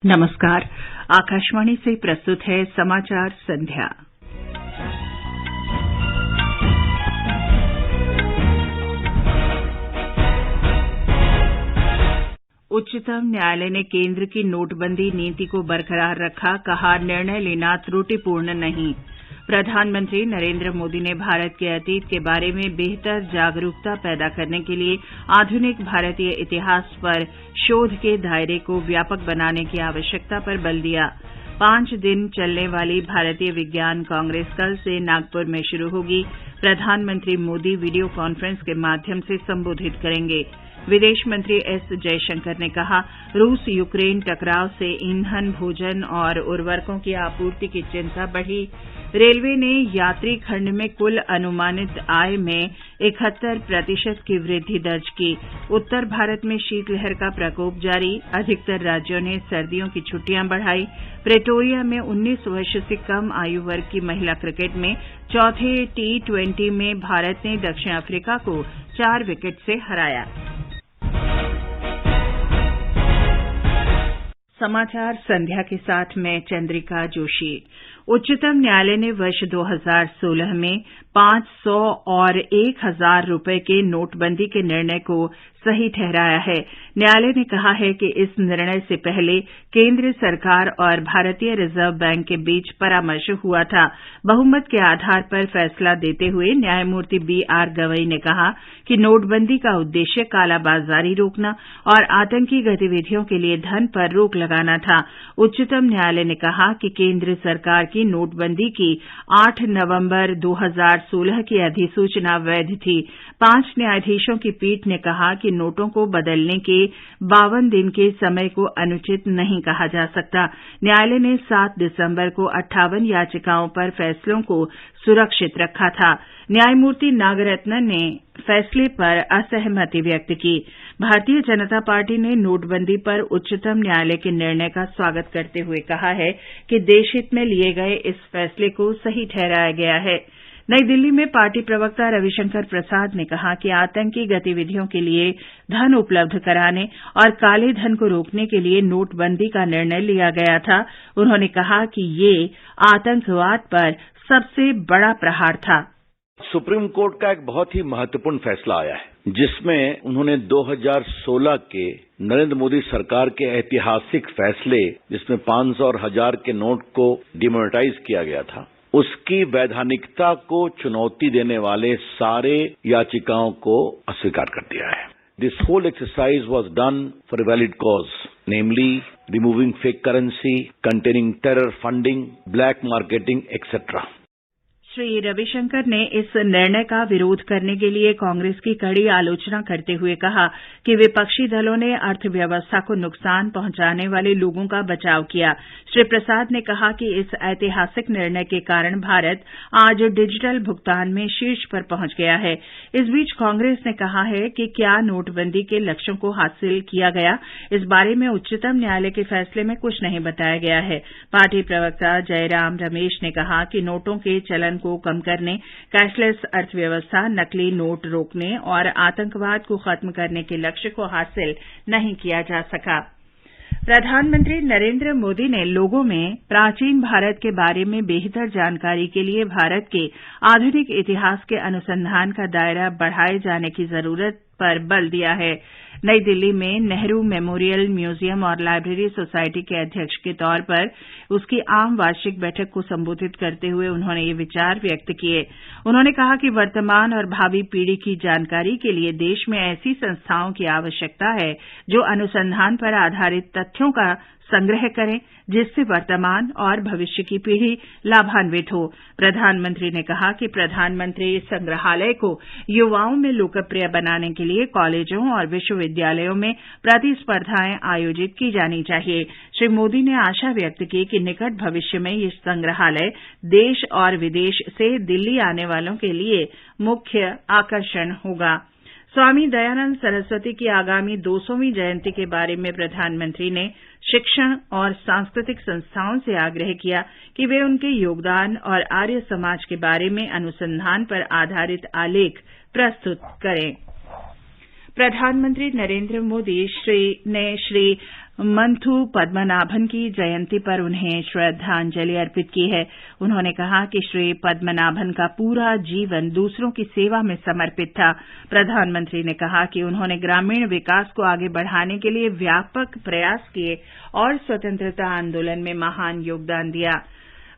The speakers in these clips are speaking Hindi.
नमस्कार। आकाशवाणी से प्रस्तुत है समाचार संध्या। उच्चतम न्यायालय ने केंद्र की नोटबंदी नीति को बरकरार रखा, कहा निर्णय लेना त्रुटिपूर्ण नहीं। प्रधानमंत्री नरेंद्र मोदी ने भारत के अतीत के बारे में बेहतर जागरूकता पैदा करने के लिए आधुनिक भारतीय इतिहास पर शोध के दायरे को व्यापक बनाने की आवश्यकता पर बल दिया। 5 दिन चलने वाली भारतीय विज्ञान कांग्रेस कल से नागपुर में शुरू होगी। प्रधानमंत्री मोदी वीडियो कॉन्फ्रेंस के माध्यम से संबोधित करेंगे। विदेश मंत्री एस जयशंकर ने कहा, रूस यूक्रेन टकराव से ईंधन, भोजन और उर्वरकों की आपूर्ति की चिंता बढ़ी। रेलवे ने यात्री खंड में कुल अनुमानित आय में 71% की वृद्धि दर्ज की। उत्तर भारत में शीतलहर का प्रकोप जारी, अधिकतर राज्यों ने सर्दियों की छुट्टियां बढ़ाई। प्रेटोरिया में 19 वर्ष से कम आयु वर्ग की महिला क्रिकेट में चौथे T20 में भारत ने दक्षिण अफ्रीका को 4 विकेट से हराया। समाचार संध्या के साथ मैं चंद्रिका जोशी। उच्चतम न्यायालय ने वर्ष 2016 में 500 और 1000 रुपये के नोटबंदी के निर्णय को सही ठहराया है। न्यायालय ने कहा है कि इस निर्णय से पहले केंद्र सरकार और भारतीय रिजर्व बैंक के बीच परामर्श हुआ था। बहुमत के आधार पर फैसला देते हुए न्यायमूर्ति BR गवई ने कहा कि नोटबंदी का उद्देश्य कालाबाजारी रोकना और आतंकी गतिविधियों के लिए धन पर रोक लगाना था। उच्चतम न्यायालय ने कहा कि केंद्र सरकार की नोटबंदी की 8 नवंबर 2016 की अधिसूचना वैध थी। 5 न्यायाधीशों की पीठ ने कहा कि नोटों को बदलने के 52 दिन के समय को अनुचित नहीं कहा जा सकता। न्यायालय ने 7 दिसंबर को 58 याचिकाओं पर फैसलों को सुरक्षित रखा था। न्यायमूर्ति नागरत्नन ने फैसले पर असहमति व्यक्त की। भारतीय जनता पार्टी ने नोटबंदी पर उच्चतम न्यायालय के निर्णय का स्वागत करते हुए कहा है कि देशहित में लिए गए इस फैसले को सही ठहराया गया है। नई दिल्ली में पार्टी प्रवक्ता रविशंकर प्रसाद ने कहा कि आतंकी गतिविधियों के लिए धन उपलब्ध कराने और काले धन को रोकने के लिए नोटबंदी का निर्णय लिया गया था। उन्होंने कहा कि ये आतंकवाद पर सबसे बड़ा प्रहार था। सुप्रीम कोर्ट का एक बहुत ही महत्वपूर्ण फैसला आया है, जिसमें उन्होंने 2016 के नरेंद्र मोदी सरकार के ऐतिहासिक फैसले, जिसमें 500 और 1000 के नोट को डिमोनेटाइज किया गया था, उसकी वैधानिकता को चुनौती देने वाले सारे याचिकाओं को अस्वीकार कर दिया है। This whole exercise was done for a valid cause, namely removing fake currency, containing terror funding, black marketing, etc. Shri Ravishankar ने इस निर्णय का विरोध करने के लिए कांग्रेस की कड़ी आलोचना करते हुए कहा कि विपक्षी दलों ने अर्थव्यवस्था को नुकसान पहुंचाने वाले लोगों का बचाव किया। श्री प्रसाद ने कहा कि इस ऐतिहासिक निर्णय के कारण भारत आज डिजिटल भुगतान में शीर्ष पर पहुंच गया है। इस बीच कांग्रेस ने कहा है कि क्या नोटबंदी के लक्ष्यों को हासिल किया गया, इस बारे में उच्चतम न्यायालय के फैसले में कुछ नहीं बताया गया है। पार्टी प्रवक्ता जयराम रमेश ने कहा कि नोटों के चलन को कम करने, कैशलेस अर्थव्यवस्था, नकली नोट रोकने और आतंकवाद को खत्म करने के लक्ष्य को हासिल नहीं किया जा सका। प्रधानमंत्री नरेंद्र मोदी ने लोगों में प्राचीन भारत के बारे में बेहतर जानकारी के लिए भारत के आधुनिक इतिहास के अनुसंधान का दायरा बढ़ाए जाने की जरूरत पर बल दिया है। नई दिल्ली में नेहरू मेमोरियल म्यूजियम और लाइब्रेरी सोसाइटी के अध्यक्ष के तौर पर उसकी आम वार्षिक बैठक को संबोधित करते हुए उन्होंने ये विचार व्यक्त किए। उन्होंने कहा कि वर्तमान और भावी पीढ़ी की जानकारी के लिए देश में ऐसी संस्थाओं की आवश्यकता है जो अनुसंधान पर आधारित तथ्यों का संग्रह करें, जिससे वर्तमान और भविष्य की पीढ़ी लाभान्वित हो। प्रधानमंत्री ने कहा कि प्रधानमंत्री संग्रहालय को युवाओं में लोकप्रिय बनाने के लिए कॉलेजों और विश्वविद्यालयों में प्रतिस्पर्धाएं आयोजित की जानी चाहिए। श्री मोदी ने आशा व्यक्त की कि निकट भविष्य में यह संग्रहालय देश और विदेश से दिल्ली आने वालों के लिए मुख्य आकर्षण होगा। स्वामी दयानंद सरस्वती की आगामी 200वीं जयंती के बारे में प्रधानमंत्री ने शिक्षण और सांस्कृतिक संस्थाओं से आग्रह किया कि वे उनके योगदान और आर्य समाज के बारे में अनुसंधान पर आधारित आलेख प्रस्तुत करें। प्रधानमंत्री नरेंद्र मोदी ने श्री मंथु पद्मनाभन की जयंती पर उन्हें श्रद्धांजलि अर्पित की है। उन्होंने कहा कि श्री पद्मनाभन का पूरा जीवन दूसरों की सेवा में समर्पित था। प्रधानमंत्री ने कहा कि उन्होंने ग्रामीण विकास को आगे बढ़ाने के लिए व्यापक प्रयास किए और स्वतंत्रता आंदोलन में महान योगदान दिया।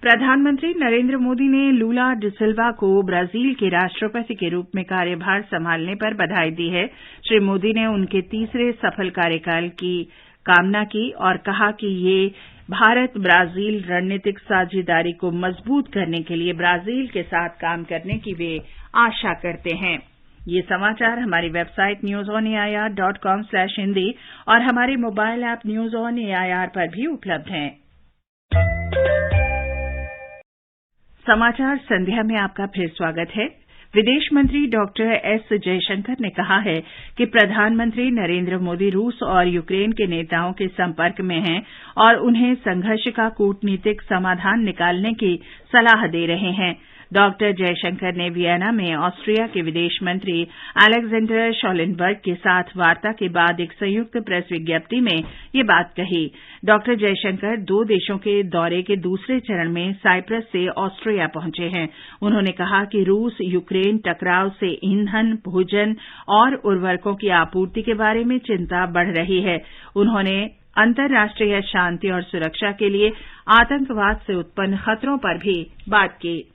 प्रधानमंत्री नरेंद्र मोदी ने लूला डी सिल्वा को ब्राजील के राष्ट्रपति के रूप में कार्यभार संभालने पर बधाई दी है। श्री मोदी ने उनके तीसरे सफल कार्यकाल की कामना की और कहा कि ये भारत ब्राजील रणनीतिक साझेदारी को मजबूत करने के लिए ब्राजील के साथ काम करने की वे आशा करते हैं। ये समाचार हमारी वेबसाइट newsonair.com/hindi और हमारे mobile app news on AIR पर भी उपलब्ध हैं। समाचार संध्या में आपका फिर स्वागत है। विदेश मंत्री डॉक्टर एस जयशंकर ने कहा है कि प्रधानमंत्री नरेंद्र मोदी रूस और यूक्रेन के नेताओं के संपर्क में हैं और उन्हें संघर्ष का कूटनीतिक समाधान निकालने की सलाह दे रहे हैं। डॉक्टर जयशंकर ने वियना में ऑस्ट्रिया के विदेश मंत्री अलेक्जेंडर शॉलेनबर्ग के साथ वार्ता के बाद एक संयुक्त प्रेस विज्ञप्ति में ये बात कही। डॉक्टर जयशंकर 2 देशों के दौरे के दूसरे चरण में साइप्रस से ऑस्ट्रिया पहुंचे हैं। उन्होंने कहा कि रूस यूक्रेन टकराव से ईंधन, भोजन और उर्वरकों की आपूर्ति के बारे में चिंता बढ़ रही है। उन्होंने अंतर्राष्ट्रीय शांति और सुरक्षा के लिए आतंकवाद से उत्पन्न खतरों पर भी बात की।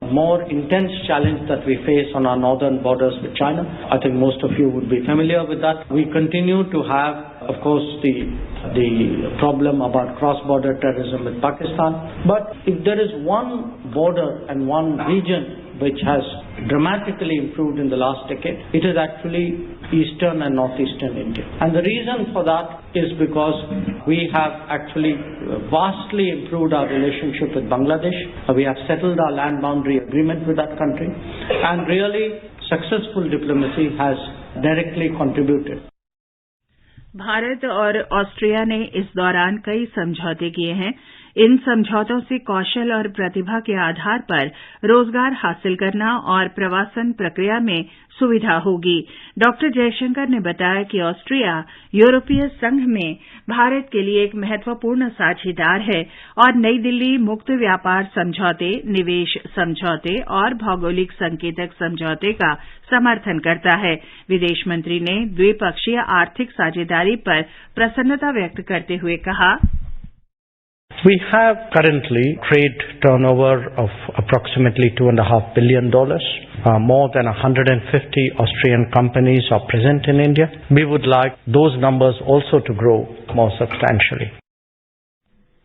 More intense challenge that we face on our northern borders with China. I think most of you would be familiar with that. We continue to have, of course, the problem about cross-border terrorism with Pakistan. But if there is one border and one region which has dramatically improved in the last decade, it is actually eastern and northeastern India. And the reason for that is because we have actually vastly improved our relationship with Bangladesh. We have settled our land boundary agreement with that country, and really successful diplomacy has directly contributed. Bharat और ऑस्ट्रिया ने इस दौरान कई समझौते किए हैं। इन समझौतों से कौशल और प्रतिभा के आधार पर रोजगार हासिल करना और प्रवासन प्रक्रिया में सुविधा होगी। डॉक्टर जयशंकर ने बताया कि ऑस्ट्रिया यूरोपीय संघ में भारत के लिए एक महत्वपूर्ण साझेदार है और नई दिल्ली मुक्त व्यापार समझौते, निवेश समझौते और भौगोलिक संकेतक समझौते का समर्थन करता है। विदेश मंत्री ने द्विपक्षीय आर्थिक साझेदारी पर प्रसन्नता व्यक्त करते हुए कहा, We have currently trade turnover of approximately $2.5 billion. More than 150 Austrian companies are present in India. We would like those numbers also to grow more substantially.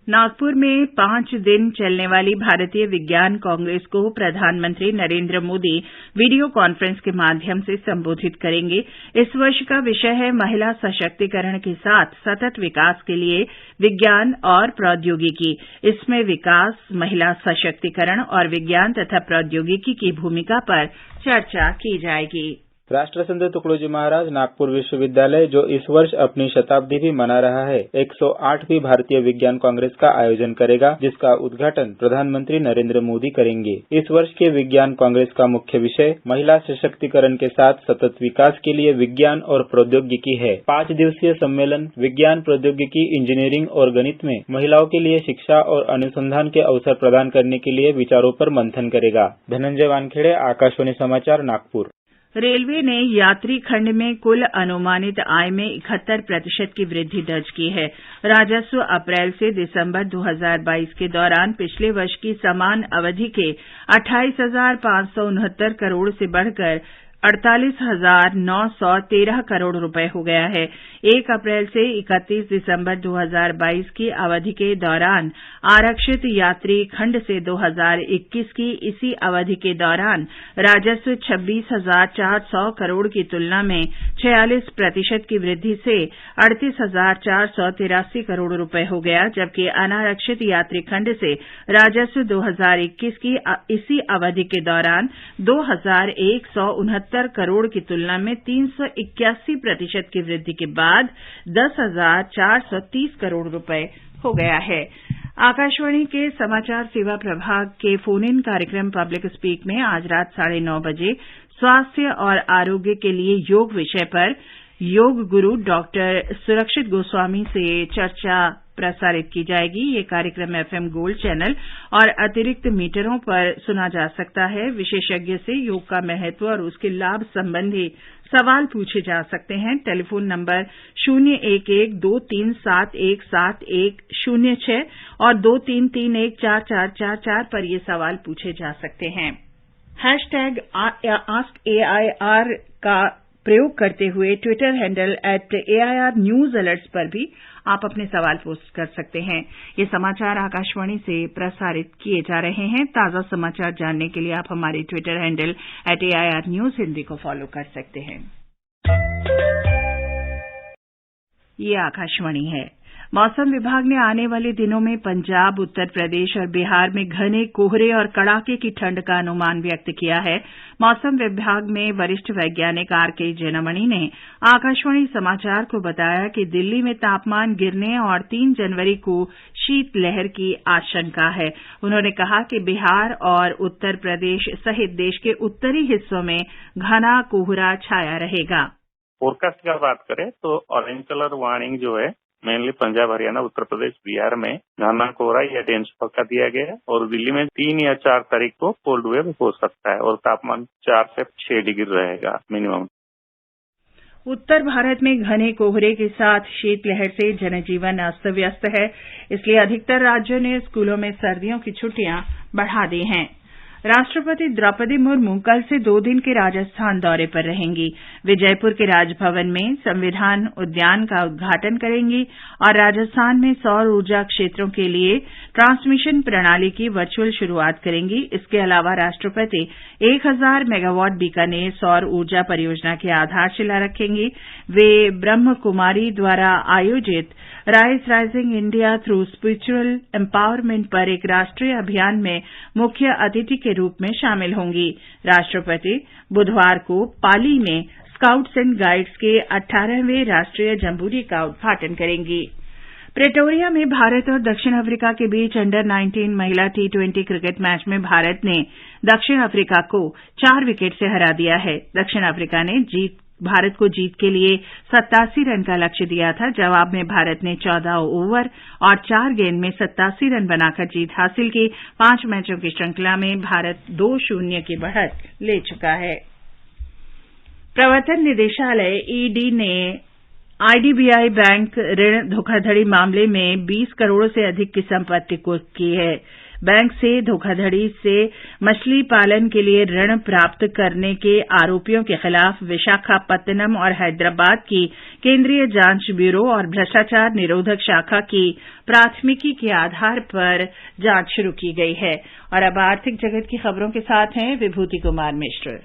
Nagpur में 5 दिन चलने वाली भारतीय विज्ञान कांग्रेस को प्रधानमंत्री नरेंद्र मोदी वीडियो कॉन्फ्रेंस के माध्यम से संबोधित करेंगे। इस वर्ष का विषय है महिला सशक्तिकरण के साथ सतत विकास के लिए विज्ञान और प्रौद्योगिकी। इसमें विकास, महिला सशक्तिकरण और विज्ञान तथा प्रौद्योगिकी की भूमिका पर चर्चा की जाएगी। राष्ट्रसंत तुकडोजी महाराज नागपुर विश्वविद्यालय जो इस वर्ष अपनी शताब्दी भी मना रहा है, 108वीं भारतीय विज्ञान कांग्रेस का आयोजन करेगा, जिसका उद्घाटन प्रधानमंत्री नरेंद्र मोदी करेंगे। इस वर्ष के विज्ञान कांग्रेस का मुख्य विषय महिला सशक्तिकरण के साथ सतत विकास के लिए विज्ञान और प्रौद्योगिकी है। 5 दिवसीय सम्मेलन विज्ञान, प्रौद्योगिकी, इंजीनियरिंग और गणित में महिलाओं के लिए शिक्षा और अनुसंधान के अवसर प्रदान करने के लिए विचारों पर मंथन करेगा। धनंजय वानखेड़े, आकाशवाणी समाचार, नागपुर। रेलवे ने यात्री खंड में कुल अनुमानित आय में 71% की वृद्धि दर्ज की है। राजस्व अप्रैल से दिसंबर 2022 के दौरान पिछले वर्ष की समान अवधि के 28,569 करोड़ से बढ़कर 48,913 करोड़ रुपए हो गया है। 1 अप्रैल से 31 दिसंबर 2022 की अवधि के दौरान आरक्षित यात्री खंड से 2021 की इसी अवधि के दौरान राजस्व 26,400 करोड़ की तुलना में 46% की वृद्धि से 38,483 करोड़ रुपए हो गया, जबकि अनारक्षित यात्री खंड से राजस्व 2021 की इसी अवधि के दौरान 2,169 करोड़ की तुलना में 381% की वृद्धि के बाद 10,430 करोड़ रुपए हो गया है। आकाशवाणी के समाचार सेवा प्रभाग के फोन इन कार्यक्रम पब्लिक स्पीक में आज रात 9:30 बजे स्वास्थ्य और आरोग्य के लिए योग विषय पर योग गुरु डॉक्टर सुरक्षित गोस्वामी से चर्चा प्रसारित की जाएगी। ये कार्यक्रम एफएम गोल्ड चैनल और अतिरिक्त मीटरों पर सुना जा सकता है। विशेषज्ञ से योग का महत्व और उसके लाभ संबंधी सवाल पूछे जा सकते हैं। टेलीफोन नंबर 011-2371-7106 और 2331-4444 पर ये सवाल पूछे जा सकते हैं। #AskAIR का प्रयोग करते हुए Twitter handle @AIR news alerts पर भी आप अपने सवाल पोस्ट कर सकते हैं। ये समाचार आकाशवाणी से प्रसारित किए जा रहे हैं। ताजा समाचार जानने के लिए आप हमारे Twitter handle @AIR news Hindi को फॉलो कर सकते हैं। ये आकाशवाणी है। मौसम विभाग ने आने वाले दिनों में पंजाब, उत्तर प्रदेश और बिहार में घने कोहरे और कड़ाके की ठंड का अनुमान व्यक्त किया है। मौसम विभाग में वरिष्ठ वैज्ञानिक आरके जैनमणि ने आकाशवाणी समाचार को बताया कि दिल्ली में तापमान गिरने और 3 जनवरी को शीतलहर की आशंका है। उन्होंने कहा कि बिहार और उत्तर प्रदेश सहित देश के उत्तरी हिस्सों में घना कोहरा छाया रहेगा। फोरकास्ट की बात करें तो ऑरेंज कलर वार्निंग जो है मेनली पंजाब, हरियाणा, उत्तर प्रदेश, बिहार में घना कोहरा या डेंस पक्का दिया गया है और दिल्ली में 3 या 4 तारीख को कोल्ड वेव हो सकता है और तापमान 4 से 6 डिग्री रहेगा मिनिमम। उत्तर भारत में घने कोहरे के साथ शीतलहर से जनजीवन अस्त व्यस्त है, इसलिए अधिकतर राज्यों ने स्कूलों में सर्दियों की छुट्टियां बढ़ा दी हैं। राष्ट्रपति द्रौपदी मुर्मू कल से 2 दिन के राजस्थान दौरे पर रहेंगी। वे जयपुर के राजभवन में संविधान उद्यान का उद्घाटन करेंगी और राजस्थान में सौर ऊर्जा क्षेत्रों के लिए ट्रांसमिशन प्रणाली की वर्चुअल शुरुआत करेंगी। इसके अलावा राष्ट्रपति 1000 मेगावाट बीकानेर सौर ऊर्जा परियोजना की आधारशिला रखेंगी। वे ब्रह्म कुमारी द्वारा आयोजित rise rising India through spiritual empowerment पर एक राष्ट्रीय अभियान में मुख्य अतिथि के रूप में शामिल होंगी। राष्ट्रपति बुधवार को पाली में स्काउट्स एंड गाइड्स के 18वें राष्ट्रीय जंबूरी का उद्घाटन करेंगी। प्रेटोरिया में भारत और दक्षिण अफ्रीका के बीच अंडर 19 महिला T20 क्रिकेट मैच में भारत ने दक्षिण अफ्रीका को 4 विकेट से हरा दिया है। दक्षिण अफ्रीका ने भारत को जीत के लिए 87 रन का लक्ष्य दिया था। जवाब में भारत ने 14 ओवर और 4 गेंद में 87 रन बनाकर जीत हासिल की। 5 मैचों की श्रृंखला में भारत 2-0 की बढ़त ले चुका है। प्रवर्तन निदेशालय ईडी ने आईडीबीआई बैंक ऋण धोखाधड़ी मामले में 20 करोड़ से अधिक की संपत्ति कुर्क की है। बैंक से धोखाधड़ी से मछली पालन के लिए ऋण प्राप्त करने के आरोपियों के खिलाफ विशाखापत्तनम और हैदराबाद की केंद्रीय जांच ब्यूरो और भ्रष्टाचार निरोधक शाखा की प्राथमिकी के आधार पर जांच शुरू की गई है। और अब आर्थिक जगत की खबरों के साथ हैं विभूति कुमार मिश्र।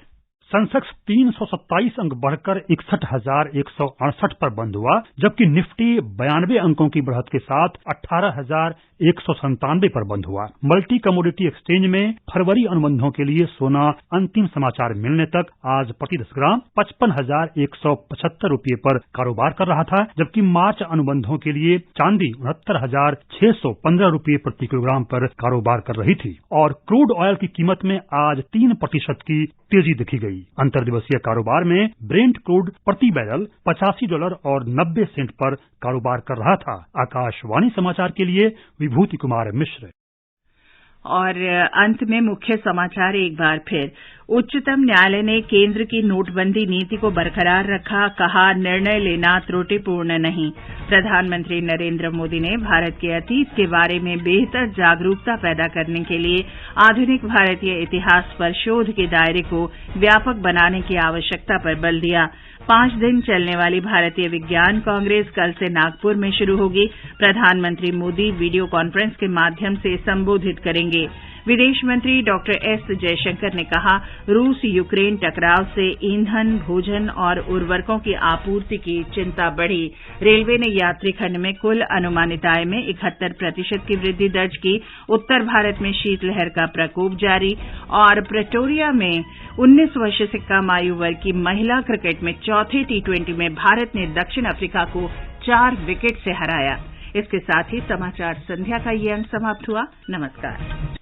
सेंसेक्स 327 अंक बढ़कर 61,168 पर बंद हुआ, जबकि निफ्टी 92 अंकों की बढ़त के साथ 18,197 पर बंद हुआ। मल्टी कमोडिटी एक्सचेंज में फरवरी अनुबंधों के लिए सोना अंतिम समाचार मिलने तक आज प्रति 10 ग्राम 55,175 रुपये पर कारोबार कर रहा था, जबकि मार्च अनुबंधों के लिए चांदी 69,615 रुपये प्रति किलोग्राम पर कारोबार कर रही थी और क्रूड ऑयल की कीमत में आज 3% की तेजी दिखी गई। अंतर्दिवसीय कारोबार में ब्रेंट क्रूड प्रति बैरल $85 और 90 सेंट पर कारोबार कर रहा था। आकाशवाणी समाचार के लिए विभूति कुमार मिश्र। और अंत में मुख्य समाचार एक बार फिर। उच्चतम न्यायालय ने केंद्र की नोटबंदी नीति को बरकरार रखा, कहा निर्णय लेना त्रुटिपूर्ण नहीं। प्रधानमंत्री नरेंद्र मोदी ने भारत के अतीत के बारे में बेहतर जागरूकता पैदा करने के लिए आधुनिक भारतीय इतिहास पर शोध के दायरे को व्यापक बनाने की आवश्यकता पर बल दिया। 5 दिन चलने वाली भारतीय विज्ञान कांग्रेस कल से नागपुर में शुरू होगी। प्रधानमंत्री मोदी वीडियो कॉन्फ्रेंस के माध्यम से संबोधित करेंगे। विदेश मंत्री डॉक्टर एस जयशंकर ने कहा, रूस यूक्रेन टकराव से ईंधन, भोजन और उर्वरकों की आपूर्ति की चिंता बढ़ी। रेलवे ने यात्री खंड में कुल अनुमानित आय में 71% की वृद्धि दर्ज की। उत्तर भारत में शीतलहर का प्रकोप जारी। और प्रेटोरिया में 19 वर्ष से कम आयु वर्ग की महिला क्रिकेट में चौथे T20 में भारत ने दक्षिण अफ्रीका को 4 विकेट से हराया। इसके साथ ही समाचार संध्या का ये अंक समाप्त हुआ। नमस्कार।